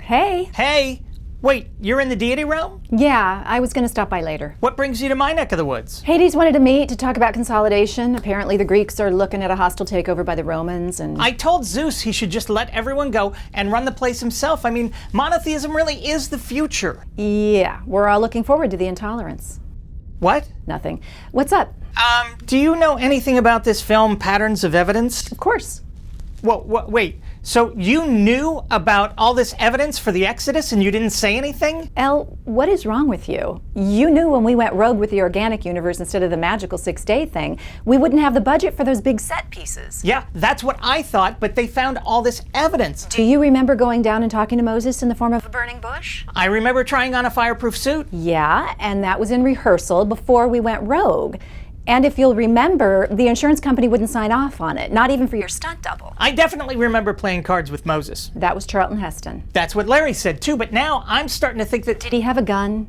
Hey. Hey! Wait, you're in the Deity realm? Yeah, I was going to stop by later. What brings you to my neck of the woods? Hades wanted to meet to talk about consolidation. Apparently the Greeks are looking at a hostile takeover by the Romans and... I told Zeus he should just let everyone go and run the place himself. I mean, monotheism really is the future. Yeah, we're all looking forward to the intolerance. What? Nothing. What's up? Do you know anything about this film, Patterns of Evidence? Of course. Whoa, wait. So you knew about all this evidence for the Exodus and you didn't say anything? Elle, what is wrong with you? You knew when we went rogue with the organic universe instead of the magical 6-day thing, we wouldn't have the budget for those big set pieces. Yeah, that's what I thought, but they found all this evidence. Do you remember going down and talking to Moses in the form of a burning bush? I remember trying on a fireproof suit. Yeah, and that was in rehearsal before we went rogue. And if you'll remember, the insurance company wouldn't sign off on it, not even for your stunt double. I definitely remember playing cards with Moses. That was Charlton Heston. That's what Larry said too, but now I'm starting to think that... Did he have a gun?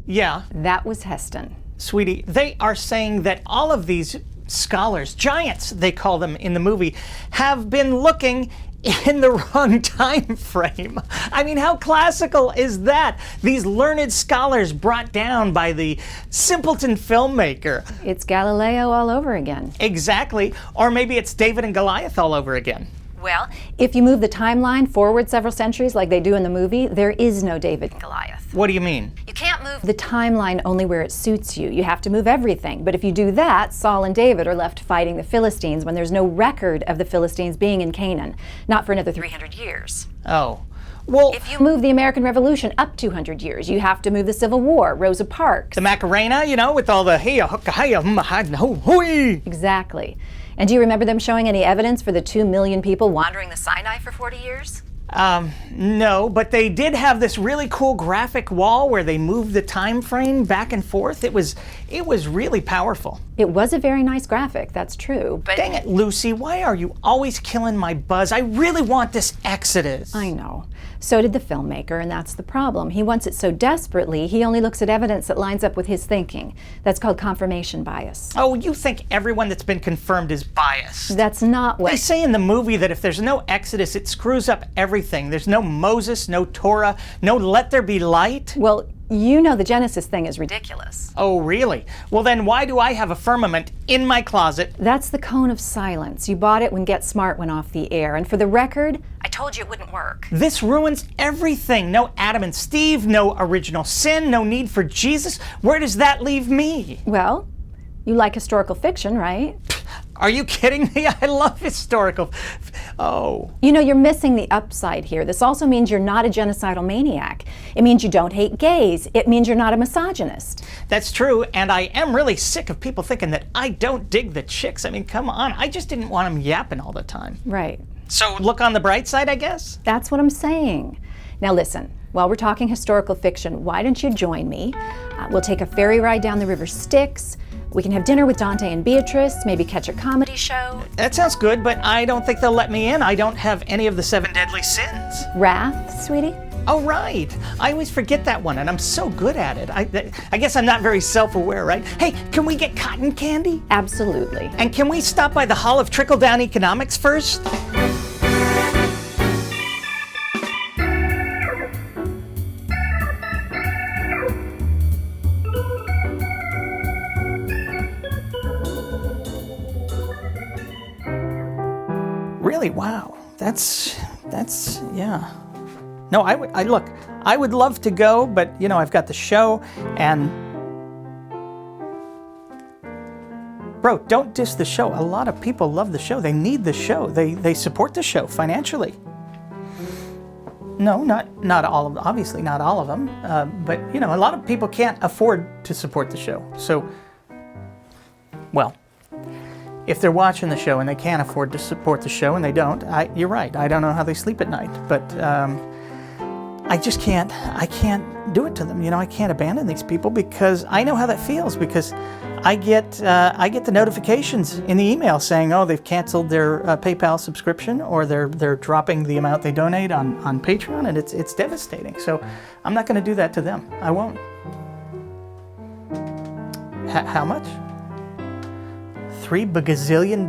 Yeah. That was Heston. Sweetie, they are saying that all of these scholars, giants they call them in the movie, have been looking in the wrong time frame. I mean, how classical is that? These learned scholars brought down by the simpleton filmmaker. It's Galileo all over again. Exactly. Or maybe it's David and Goliath all over again. Well, if you move the timeline forward several centuries like they do in the movie, there is no David and Goliath. What do you mean? You can't move the timeline only where it suits you. You have to move everything. But if you do that, Saul and David are left fighting the Philistines when there's no record of the Philistines being in Canaan. Not for another 300 years. Oh. Well, if you move the American Revolution up 200 years, you have to move the Civil War, Rosa Parks. The Macarena, you know, with all the Exactly. And do you remember them showing any evidence for the 2 million people wandering the Sinai for 40 years? No, but they did have this really cool graphic wall where they moved the time frame back and forth. It was really powerful. It was a very nice graphic, that's true, but... Dang it, Lucy, why are you always killing my buzz? I really want this Exodus. I know. So did the filmmaker, and that's the problem. He wants it so desperately, he only looks at evidence that lines up with his thinking. That's called confirmation bias. Oh, you think everyone that's been confirmed is biased? That's not what... They say in the movie that if there's no Exodus, it screws up everything. There's no Moses, no Torah, no let there be light. Well, you know the Genesis thing is ridiculous. Oh, really? Well, then why do I have a firmament in my closet? That's the cone of silence. You bought it when Get Smart went off the air. And for the record, I told you it wouldn't work. This ruins everything. No Adam and Steve, no original sin, no need for Jesus. Where does that leave me? Well, you like historical fiction, right? Are you kidding me? I love historical. Oh. You know, you're missing the upside here. This also means you're not a genocidal maniac. It means you don't hate gays. It means you're not a misogynist. That's true, and I am really sick of people thinking that I don't dig the chicks. I mean, come on. I just didn't want them yapping all the time. Right. So look on the bright side, I guess? That's what I'm saying. Now listen, while we're talking historical fiction, why don't you join me? We'll take a ferry ride down the River Styx. We can have dinner with Dante and Beatrice, maybe catch a comedy show. That sounds good, but I don't think they'll let me in. I don't have any of the 7 deadly sins. Wrath, sweetie? Oh, right. I always forget that one, and I'm so good at it. I guess I'm not very self-aware, right? Hey, can we get cotton candy? Absolutely. And can we stop by the Hall of Trickle-Down Economics first? Really? Wow. That's yeah. No, I would love to go, but you know, I've got the show and bro, don't diss the show. A lot of people love the show. They need the show. They support the show financially. No, not all of them. Obviously not all of them. But you know, a lot of people can't afford to support the show. So, well, if they're watching the show and they can't afford to support the show and they don't, you're right. I don't know how they sleep at night, but I just can't do it to them. You know, I can't abandon these people because I know how that feels because I get the notifications in the email saying, oh, they've canceled their PayPal subscription or they're dropping the amount they donate on Patreon, and it's devastating. So I'm not going to do that to them. I won't. How much? $3 bagazillion?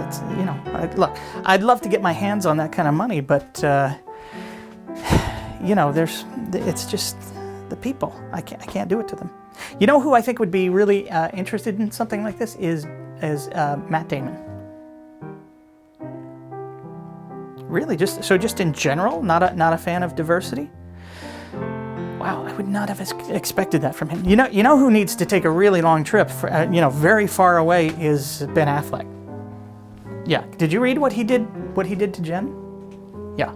That's, you know, look, I'd love to get my hands on that kind of money, but, you know, it's just the people. I can't do it to them. You know who I think would be really interested in something like this is Matt Damon. Really, just in general, not a fan of diversity. Wow, I would not have expected that from him. You know who needs to take a really long trip, you know, very far away is Ben Affleck. Yeah, did you read what he did to Jen? Yeah.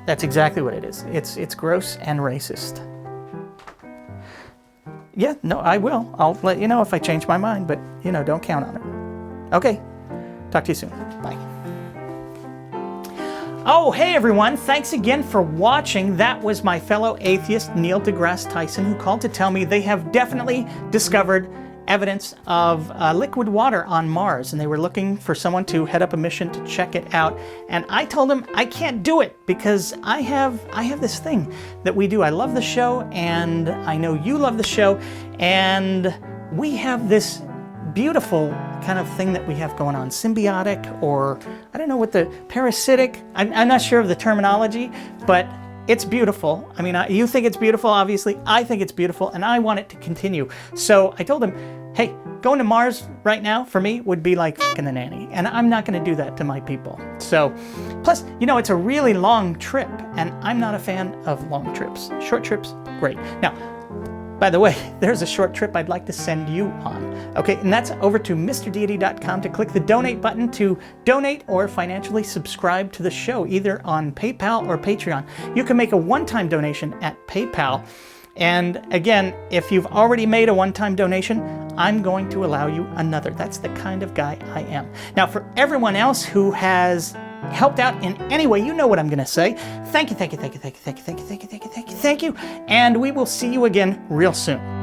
That's exactly what it is. It's gross and racist. Yeah, no, I will. I'll let you know if I change my mind, but, you know, don't count on it. Okay, talk to you soon. Bye. Oh, hey everyone, thanks again for watching. That was my fellow atheist, Neil deGrasse Tyson, who called to tell me they have definitely discovered evidence of liquid water on Mars, and they were looking for someone to head up a mission to check it out. And I told them I can't do it because I have this thing that we do. I love the show, and I know you love the show, and we have this beautiful kind of thing that we have going on, symbiotic, or I don't know what the parasitic, I'm not sure of the terminology, but it's beautiful. I mean, you think it's beautiful, obviously. I think it's beautiful, and I want it to continue. So I told him, hey, going to Mars right now for me would be like f***ing the nanny, and I'm not going to do that to my people. So, plus, you know, it's a really long trip, and I'm not a fan of long trips. Short trips, great. Now, by the way, there's a short trip I'd like to send you on. Okay, and that's over to MrDeity.com to click the donate button to donate or financially subscribe to the show, either on PayPal or Patreon. You can make a one-time donation at PayPal. And again, if you've already made a one-time donation, I'm going to allow you another. That's the kind of guy I am. Now, for everyone else who has helped out in any way, you know what I'm going to say. Thank you, thank you, thank you, thank you, thank you, thank you, thank you, thank you, thank you, thank you, and we will see you again real soon.